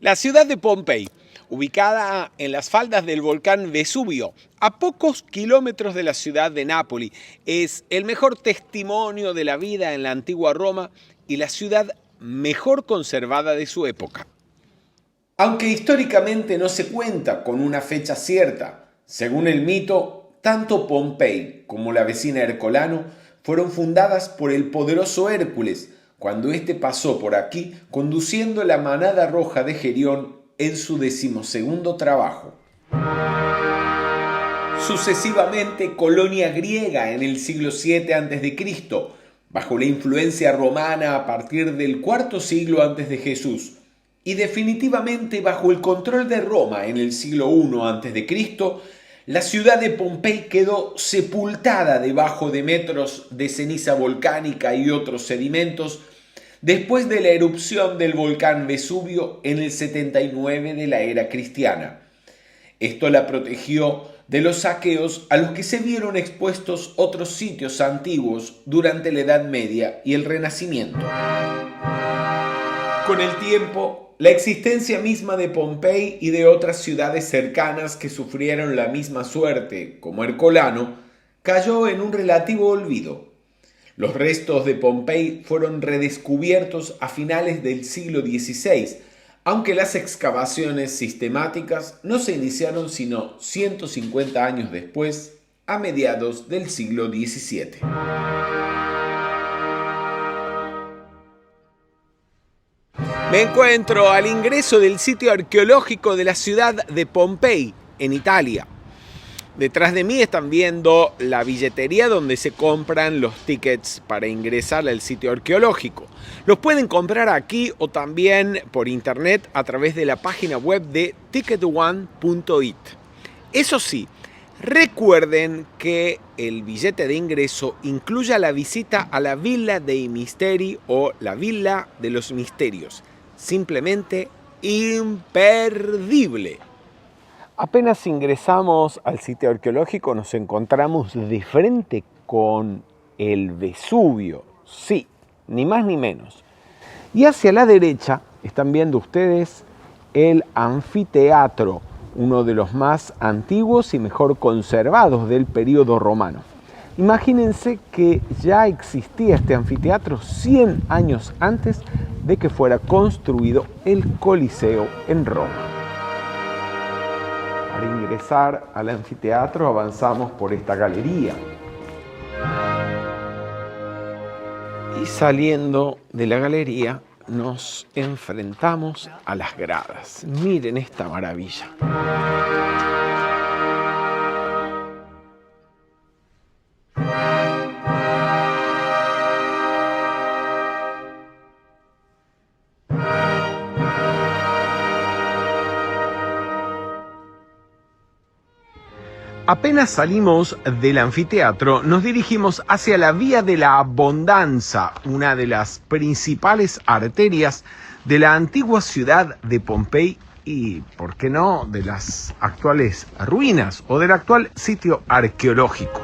La ciudad de Pompey, ubicada en las faldas del volcán Vesubio, a pocos kilómetros de la ciudad de Nápoles, es el mejor testimonio de la vida en la antigua Roma y la ciudad mejor conservada de su época. Aunque históricamente no se cuenta con una fecha cierta, según el mito, tanto Pompey como la vecina Hercolano fueron fundadas por el poderoso Hércules, cuando éste pasó por aquí conduciendo la manada roja de Gerión en su 12º trabajo. Sucesivamente, colonia griega en el siglo VII a.C., bajo la influencia romana a partir del IV siglo a.C., y definitivamente bajo el control de Roma en el siglo I a.C., la ciudad de Pompey quedó sepultada debajo de metros de ceniza volcánica y otros sedimentos después de la erupción del volcán Vesubio en el 79 de la era cristiana. Esto la protegió de los saqueos a los que se vieron expuestos otros sitios antiguos durante la Edad Media y el Renacimiento. Con el tiempo, la existencia misma de Pompey y de otras ciudades cercanas que sufrieron la misma suerte, como Hercolano, cayó en un relativo olvido. Los restos de Pompey fueron redescubiertos a finales del siglo XVI, aunque las excavaciones sistemáticas no se iniciaron sino 150 años después, a mediados del siglo XVII. Me encuentro al ingreso del sitio arqueológico de la ciudad de Pompey, en Italia. Detrás de mí están viendo la billetería donde se compran los tickets para ingresar al sitio arqueológico. Los pueden comprar aquí o también por internet a través de la página web de ticketone.it. Eso sí, recuerden que el billete de ingreso incluye la visita a la Villa dei Misteri o la Villa de los Misterios. Simplemente imperdible. Apenas ingresamos al sitio arqueológico nos encontramos de frente con el Vesubio. Sí, ni más ni menos. Y hacia la derecha están viendo ustedes el anfiteatro, uno de los más antiguos y mejor conservados del período romano. Imagínense que ya existía este anfiteatro 100 años antes de que fuera construido el Coliseo en Roma. Para ingresar al anfiteatro avanzamos por esta galería. Y saliendo de la galería nos enfrentamos a las gradas. Miren esta maravilla. Apenas salimos del anfiteatro, nos dirigimos hacia la Vía de la Abondanza, una de las principales arterias de la antigua ciudad de Pompey y, ¿por qué no?, de las actuales ruinas o del actual sitio arqueológico.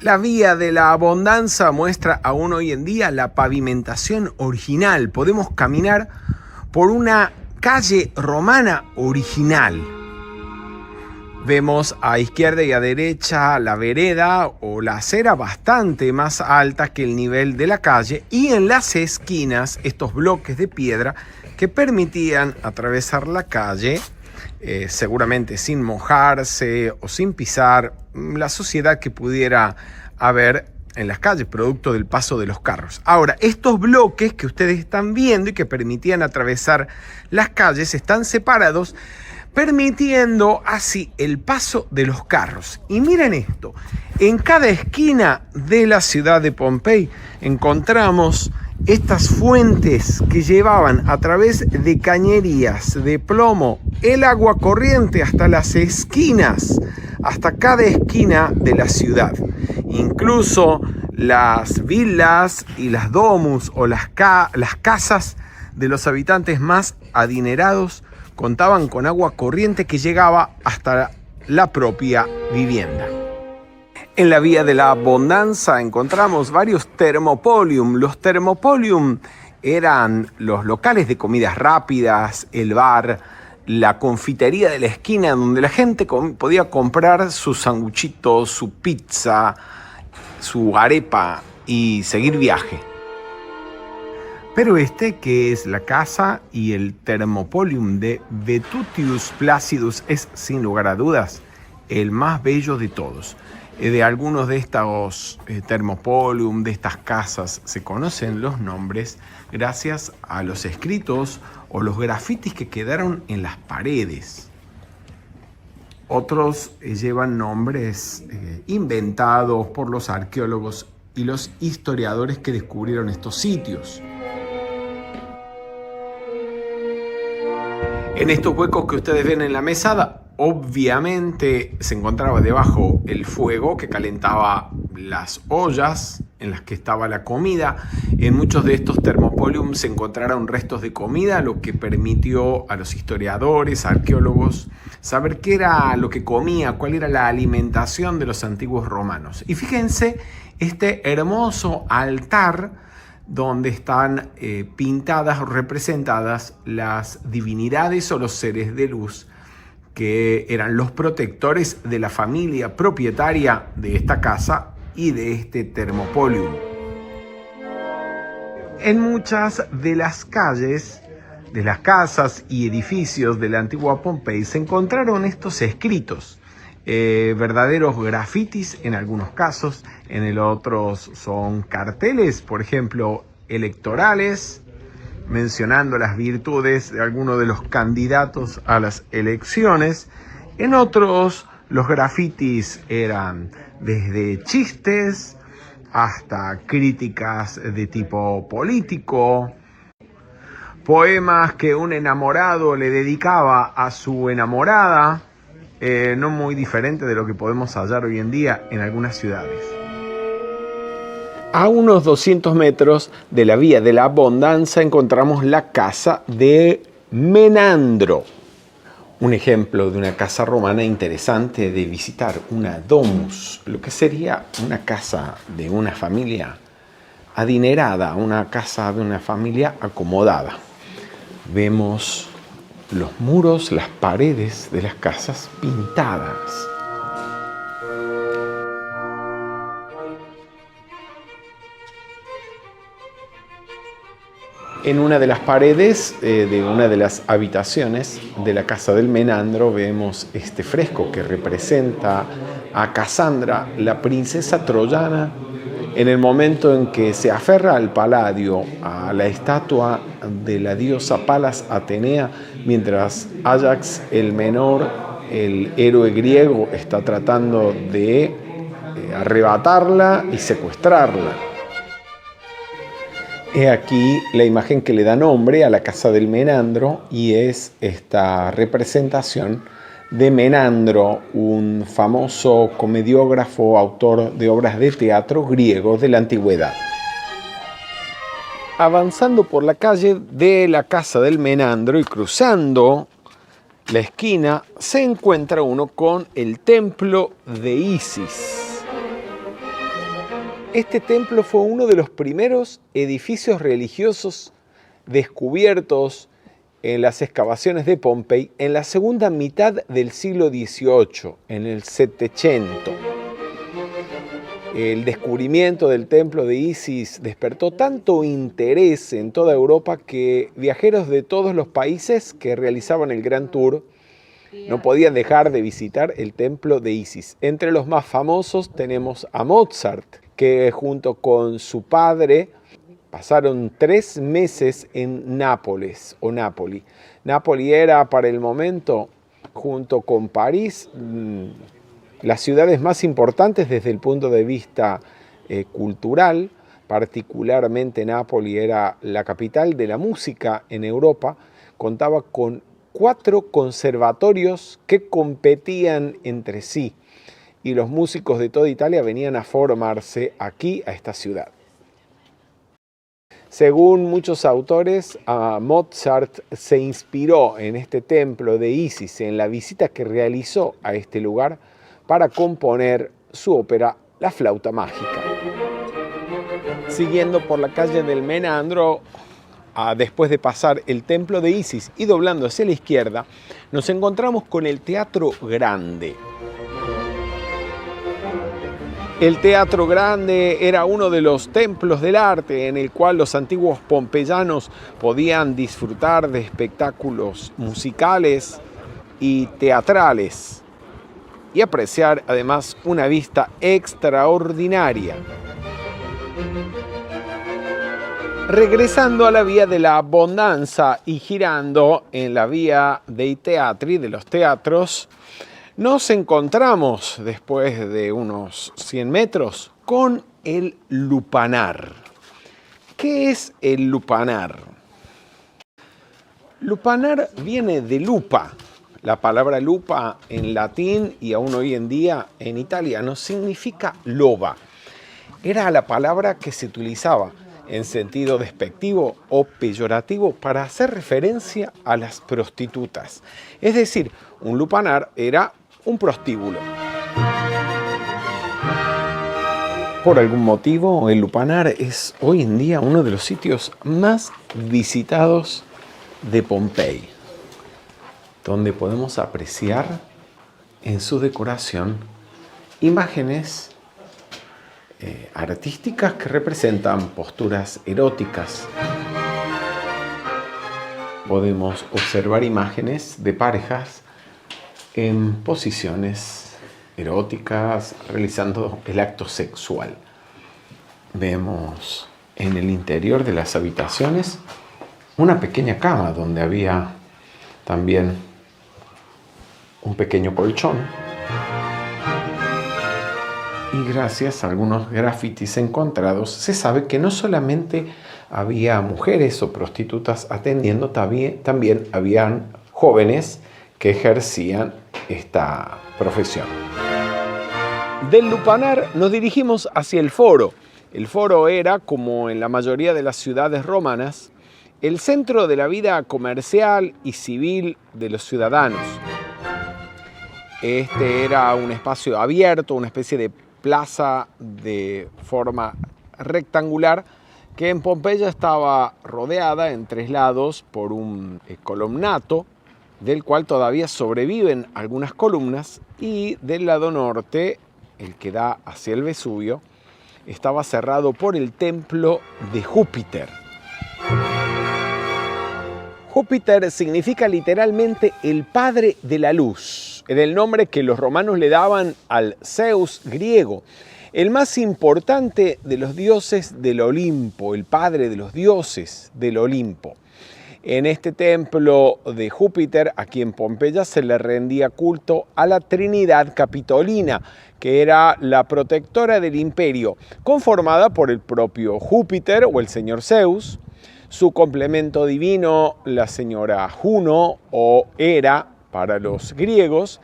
La Vía de la Abondanza muestra aún hoy en día la pavimentación original. Podemos caminar por una calle romana original. Vemos a izquierda y a derecha la vereda o la acera bastante más alta que el nivel de la calle y en las esquinas estos bloques de piedra que permitían atravesar la calle seguramente sin mojarse o sin pisar la suciedad que pudiera haber en las calles producto del paso de los carros. Ahora, estos bloques que ustedes están viendo y que permitían atravesar las calles están separados, permitiendo así el paso de los carros. Y miren esto, en cada esquina de la ciudad de Pompey encontramos estas fuentes que llevaban a través de cañerías de plomo el agua corriente hasta las esquinas, hasta cada esquina de la ciudad. Incluso las villas y las domus o las casas de los habitantes más adinerados contaban con agua corriente que llegaba hasta la propia vivienda. En la Vía de la Abondanza encontramos varios thermopolium. Los thermopolium eran los locales de comidas rápidas, el bar, la confitería de la esquina donde la gente podía comprar su sanguchito, su pizza, su arepa y seguir viaje. Pero este, que es la casa y el Thermopolium de Vetutius Placidus, es sin lugar a dudas el más bello de todos. De algunos de estos Thermopolium, de estas casas, se conocen los nombres gracias a los escritos o los grafitis que quedaron en las paredes. Otros llevan nombres inventados por los arqueólogos y los historiadores que descubrieron estos sitios. En estos huecos que ustedes ven en la mesada, obviamente se encontraba debajo el fuego que calentaba las ollas en las que estaba la comida. En muchos de estos Thermopolium se encontraron restos de comida, lo que permitió a los historiadores, arqueólogos, saber qué era lo que comía, cuál era la alimentación de los antiguos romanos. Y fíjense este hermoso altar donde están pintadas o representadas las divinidades o los seres de luz que eran los protectores de la familia propietaria de esta casa y de este Thermopolium. En muchas de las calles, de las casas y edificios de la antigua Pompey se encontraron estos escritos, verdaderos grafitis en algunos casos, en el otros son carteles, por ejemplo, electorales, mencionando las virtudes de algunos de los candidatos a las elecciones. En otros, los grafitis eran desde chistes hasta críticas de tipo político, poemas que un enamorado le dedicaba a su enamorada, no muy diferente de lo que podemos hallar hoy en día en algunas ciudades. A unos 200 metros de la Vía de la Abundancia encontramos la casa de Menandro, un ejemplo de una casa romana interesante de visitar, una domus, lo que sería una casa de una familia adinerada, una casa de una familia acomodada. Vemos los muros, las paredes de las casas pintadas. En una de las paredes de una de las habitaciones de la casa del Menandro vemos este fresco que representa a Casandra, la princesa troyana, en el momento en que se aferra al Palladio, a la estatua de la diosa Palas Atenea, mientras Áyax el Menor, el héroe griego, está tratando de arrebatarla y secuestrarla. He aquí la imagen que le da nombre a la casa del Menandro y es esta representación de Menandro, un famoso comediógrafo, autor de obras de teatro griego de la antigüedad. Avanzando por la calle de la casa del Menandro y cruzando la esquina, se encuentra uno con el templo de Isis. Este templo fue uno de los primeros edificios religiosos descubiertos en las excavaciones de Pompey en la segunda mitad del siglo XVIII, en el 700. El descubrimiento del templo de Isis despertó tanto interés en toda Europa que viajeros de todos los países que realizaban el Gran Tour no podían dejar de visitar el templo de Isis. Entre los más famosos tenemos a Mozart, que junto con su padre pasaron 3 meses en Nápoles o Nápoli. Nápoli era para el momento, junto con París, las ciudades más importantes desde el punto de vista cultural. Particularmente Nápoli era la capital de la música en Europa. Contaba con 4 conservatorios que competían entre sí. Y los músicos de toda Italia venían a formarse aquí, a esta ciudad. Según muchos autores, Mozart se inspiró en este templo de Isis, en la visita que realizó a este lugar, para componer su ópera La flauta mágica. Siguiendo por la calle del Menandro, después de pasar el templo de Isis y doblando hacia la izquierda, nos encontramos con el Teatro Grande. El Teatro Grande era uno de los templos del arte en el cual los antiguos pompeyanos podían disfrutar de espectáculos musicales y teatrales y apreciar además una vista extraordinaria. Regresando a la vía de la Abundanza y girando en la vía dei teatri, de los teatros, nos encontramos, después de unos 100 metros, con el lupanar. ¿Qué es el lupanar? Lupanar viene de lupa. La palabra lupa en latín y aún hoy en día en italiano significa loba. Era la palabra que se utilizaba en sentido despectivo o peyorativo para hacer referencia a las prostitutas. Es decir, un lupanar era un prostíbulo. Por algún motivo, el lupanar es hoy en día uno de los sitios más visitados de Pompey, donde podemos apreciar en su decoración imágenes artísticas que representan posturas eróticas. Podemos observar imágenes de parejas en posiciones eróticas, realizando el acto sexual. Vemos en el interior de las habitaciones una pequeña cama donde había también un pequeño colchón. Y gracias a algunos grafitis encontrados, se sabe que no solamente había mujeres o prostitutas atendiendo, también habían jóvenes que ejercían esta profesión. Del lupanar nos dirigimos hacia el foro. El foro era, como en la mayoría de las ciudades romanas, el centro de la vida comercial y civil de los ciudadanos. Este era un espacio abierto, una especie de plaza de forma rectangular que en Pompeya estaba rodeada en 3 lados por un columnato del cual todavía sobreviven algunas columnas, y del lado norte, el que da hacia el Vesubio, estaba cerrado por el templo de Júpiter. Júpiter significa literalmente el padre de la luz. Era el nombre que los romanos le daban al Zeus griego, el más importante de los dioses del Olimpo, el padre de los dioses del Olimpo. En este templo de Júpiter, aquí en Pompeya, se le rendía culto a la Trinidad Capitolina, que era la protectora del imperio, conformada por el propio Júpiter o el señor Zeus, su complemento divino, la señora Juno o Hera para los griegos,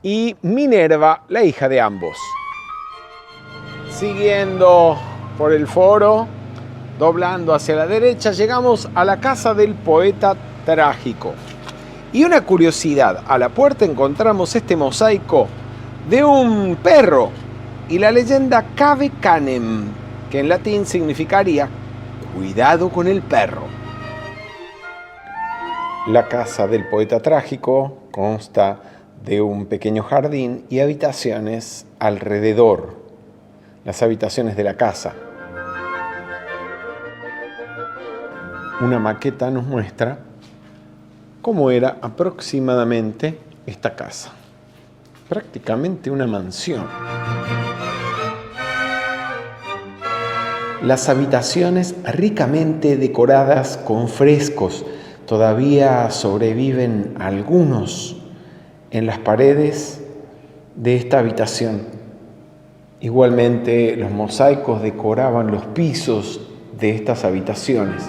y Minerva, la hija de ambos. Siguiendo por el foro, doblando hacia la derecha, llegamos a la casa del poeta trágico. Y una curiosidad, a la puerta encontramos este mosaico de un perro y la leyenda Cave Canem, que en latín significaría cuidado con el perro. La casa del poeta trágico consta de un pequeño jardín y habitaciones alrededor, las habitaciones de la casa. Una maqueta nos muestra cómo era aproximadamente esta casa. Prácticamente una mansión. Las habitaciones ricamente decoradas con frescos, todavía sobreviven algunos en las paredes de esta habitación. Igualmente, los mosaicos decoraban los pisos de estas habitaciones.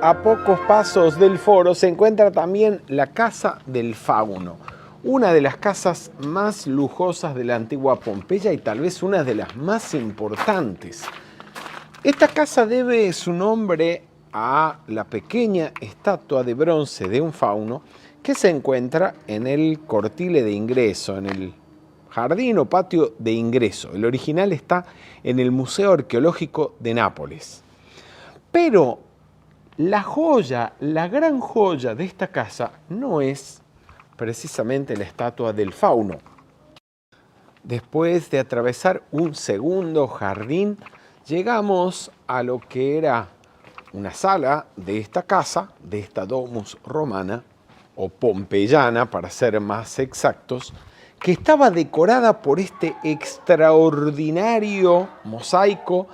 A pocos pasos del foro se encuentra también la Casa del Fauno, una de las casas más lujosas de la antigua Pompeya y tal vez una de las más importantes. Esta casa debe su nombre a la pequeña estatua de bronce de un fauno que se encuentra en el cortile de ingreso, en el jardín o patio de ingreso. El original está en el Museo Arqueológico de Nápoles. Pero la joya, la gran joya de esta casa no es precisamente la estatua del fauno. Después de atravesar un segundo jardín, llegamos a lo que era una sala de esta casa, de esta domus romana, o pompeyana para ser más exactos, que estaba decorada por este extraordinario mosaico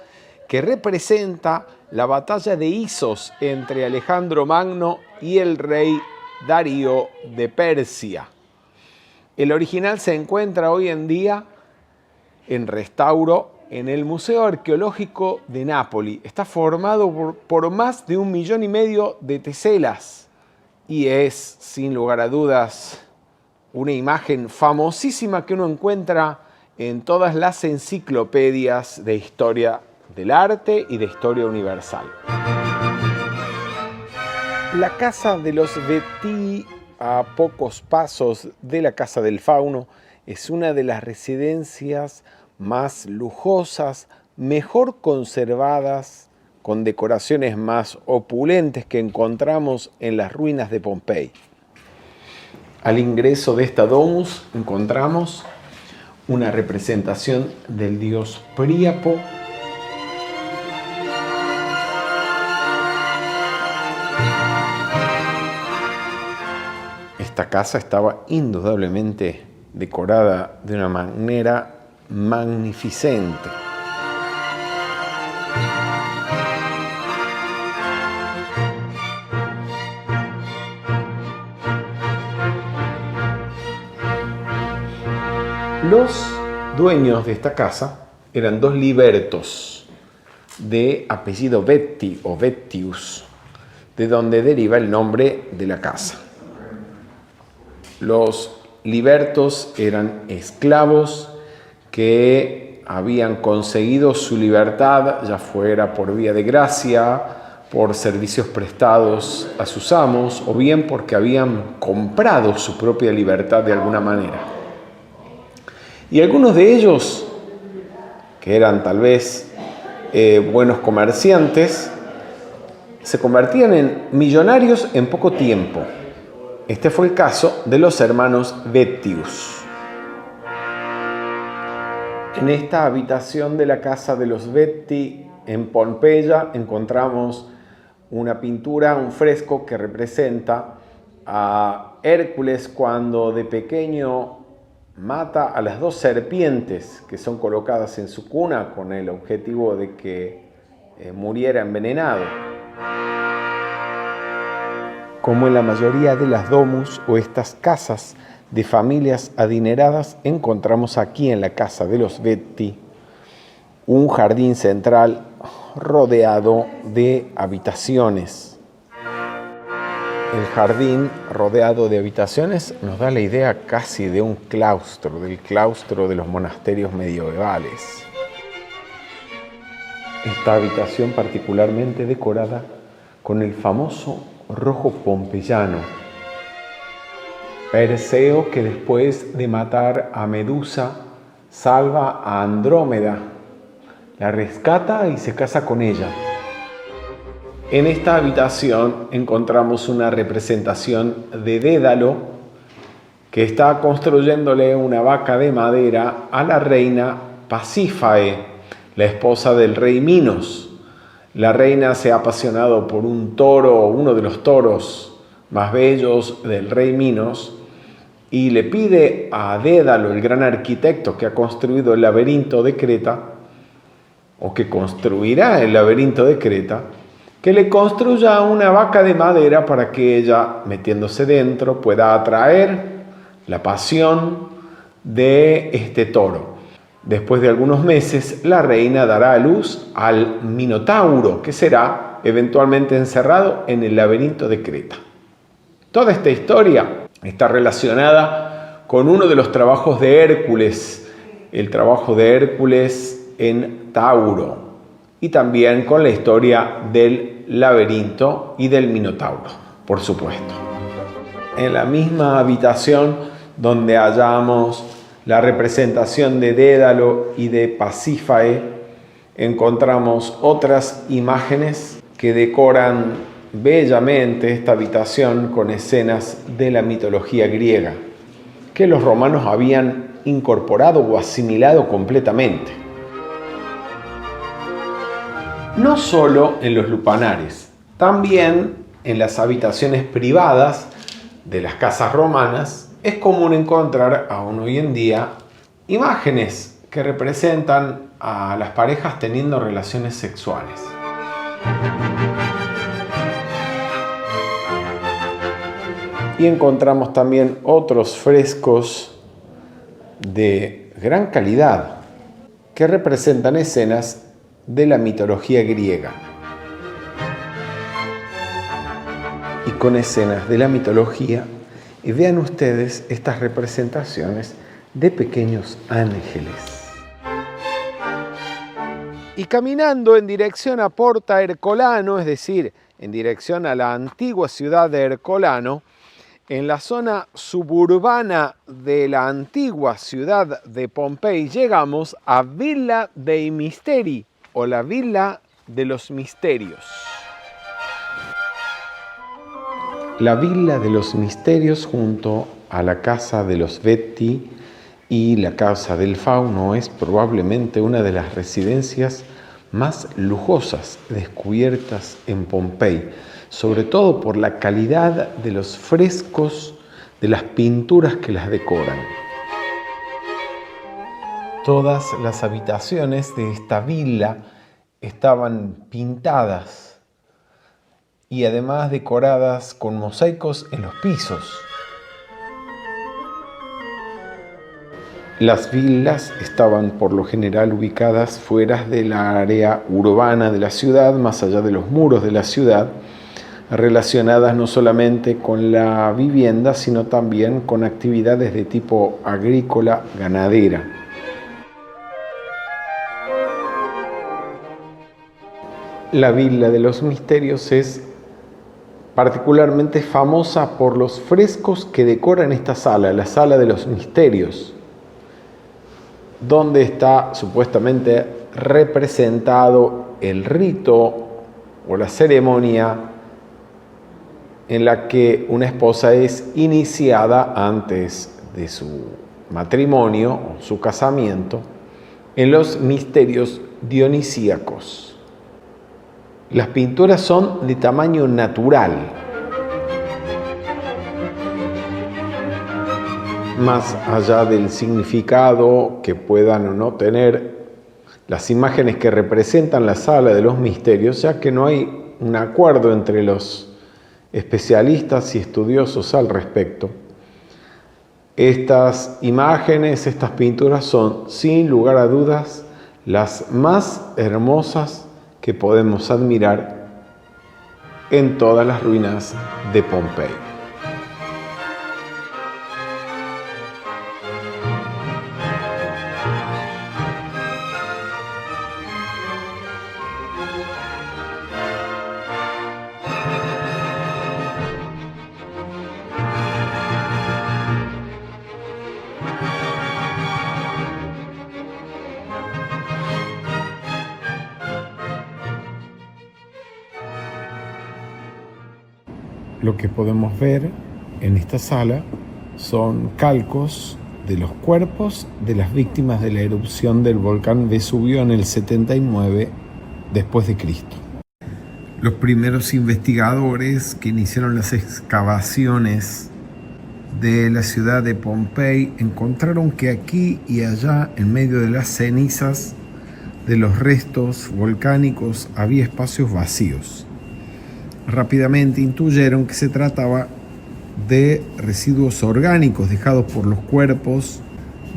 que representa la batalla de Isos entre Alejandro Magno y el rey Darío de Persia. El original se encuentra hoy en día en restauro en el Museo Arqueológico de Nápoles. Está formado por más de 1,5 millones de teselas y es, sin lugar a dudas, una imagen famosísima que uno encuentra en todas las enciclopedias de historia del arte y de historia universal. La casa de los Betti, a pocos pasos de la casa del fauno, es una de las residencias más lujosas, mejor conservadas, con decoraciones más opulentes que encontramos en las ruinas de Pompey. Al ingreso de esta domus encontramos una representación del dios Príapo, esta casa estaba indudablemente decorada de una manera magnificente. Los dueños de esta casa eran 2 libertos de apellido Betti o Vettius, de donde deriva el nombre de la casa. Los libertos eran esclavos que habían conseguido su libertad, ya fuera por vía de gracia, por servicios prestados a sus amos, o bien porque habían comprado su propia libertad de alguna manera. Y algunos de ellos, que eran tal vez buenos comerciantes, se convertían en millonarios en poco tiempo. Este fue el caso de los hermanos Vettius. En esta habitación de la casa de los Betti en Pompeya encontramos una pintura, un fresco que representa a Hércules cuando de pequeño mata a las 2 serpientes que son colocadas en su cuna con el objetivo de que muriera envenenado. Como en la mayoría de las domus o estas casas de familias adineradas, encontramos aquí en la casa de los Betti un jardín central rodeado de habitaciones. El jardín rodeado de habitaciones nos da la idea casi de un claustro, del claustro de los monasterios medievales. Esta habitación particularmente decorada con el famoso rojo pompeyano. Perseo, que después de matar a Medusa, salva a Andrómeda, la rescata y se casa con ella. En esta habitación encontramos una representación de Dédalo, que está construyéndole una vaca de madera a la reina Pasífae, la esposa del rey Minos. La reina se ha apasionado por un toro, uno de los toros más bellos del rey Minos, y le pide a Dédalo, el gran arquitecto que ha construido el laberinto de Creta, o que construirá el laberinto de Creta, que le construya una vaca de madera para que ella, metiéndose dentro, pueda atraer la pasión de este toro. Después de algunos meses, la reina dará a luz al Minotauro, que será eventualmente encerrado en el laberinto de Creta. Toda esta historia está relacionada con uno de los trabajos de Hércules, el trabajo de Hércules en Tauro, y también con la historia del laberinto y del Minotauro, por supuesto. En la misma habitación donde hallamos la representación de Dédalo y de Pasífae, encontramos otras imágenes que decoran bellamente esta habitación con escenas de la mitología griega, que los romanos habían incorporado o asimilado completamente. No solo en los lupanares, también en las habitaciones privadas de las casas romanas es común encontrar aún hoy en día imágenes que representan a las parejas teniendo relaciones sexuales. Y encontramos también otros frescos de gran calidad que representan escenas de la mitología griega y con escenas de la mitología. Y vean ustedes estas representaciones de pequeños ángeles. Y caminando en dirección a Porta Ercolano, es decir, en dirección a la antigua ciudad de Ercolano, en la zona suburbana de la antigua ciudad de Pompey, llegamos a Villa dei Misteri, o la Villa de los Misterios. La Villa de los Misterios, junto a la Casa de los Vetti y la Casa del Fauno, es probablemente una de las residencias más lujosas descubiertas en Pompey, sobre todo por la calidad de los frescos, de las pinturas que las decoran. Todas las habitaciones de esta villa estaban pintadas y además decoradas con mosaicos en los pisos. Las villas estaban por lo general ubicadas fuera de la área urbana de la ciudad, más allá de los muros de la ciudad, relacionadas no solamente con la vivienda, sino también con actividades de tipo agrícola, ganadera. La Villa de los Misterios es particularmente famosa por los frescos que decoran esta sala, la Sala de los Misterios, donde está supuestamente representado el rito o la ceremonia en la que una esposa es iniciada antes de su matrimonio o su casamiento en los misterios dionisíacos. Las pinturas son de tamaño natural. Más allá del significado que puedan o no tener las imágenes que representan la Sala de los Misterios, ya que no hay un acuerdo entre los especialistas y estudiosos al respecto, estas imágenes, estas pinturas son, sin lugar a dudas, las más hermosas que podemos admirar en todas las ruinas de Pompey. Lo que podemos ver en esta sala son calcos de los cuerpos de las víctimas de la erupción del volcán Vesubio en el 79 después de Cristo. Los primeros investigadores que iniciaron las excavaciones de la ciudad de Pompey encontraron que aquí y allá, en medio de las cenizas de los restos volcánicos, había espacios vacíos. Rápidamente intuyeron que se trataba de residuos orgánicos dejados por los cuerpos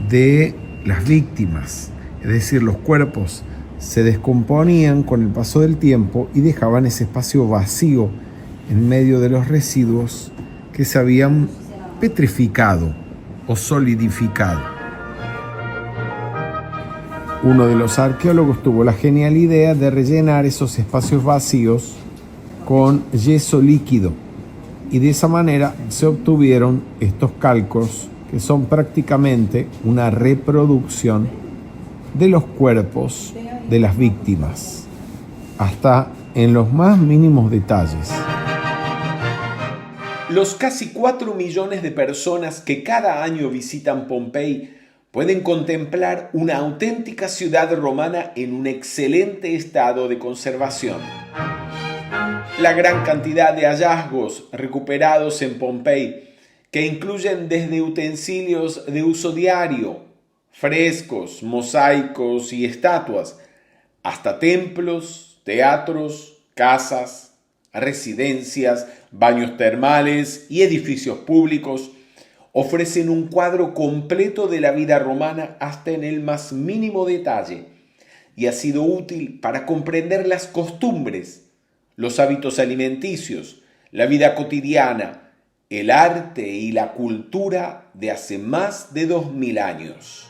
de las víctimas. Es decir, los cuerpos se descomponían con el paso del tiempo y dejaban ese espacio vacío en medio de los residuos que se habían petrificado o solidificado. Uno de los arqueólogos tuvo la genial idea de rellenar esos espacios vacíos con yeso líquido y de esa manera se obtuvieron estos calcos que son prácticamente una reproducción de los cuerpos de las víctimas, hasta en los más mínimos detalles. Los casi 4 millones de personas que cada año visitan Pompey pueden contemplar una auténtica ciudad romana en un excelente estado de conservación. La gran cantidad de hallazgos recuperados en Pompey, que incluyen desde utensilios de uso diario, frescos, mosaicos y estatuas, hasta templos, teatros, casas, residencias, baños termales y edificios públicos, ofrecen un cuadro completo de la vida romana hasta en el más mínimo detalle, y ha sido útil para comprender las costumbres, los hábitos alimenticios, la vida cotidiana, el arte y la cultura de hace más de 2000 años.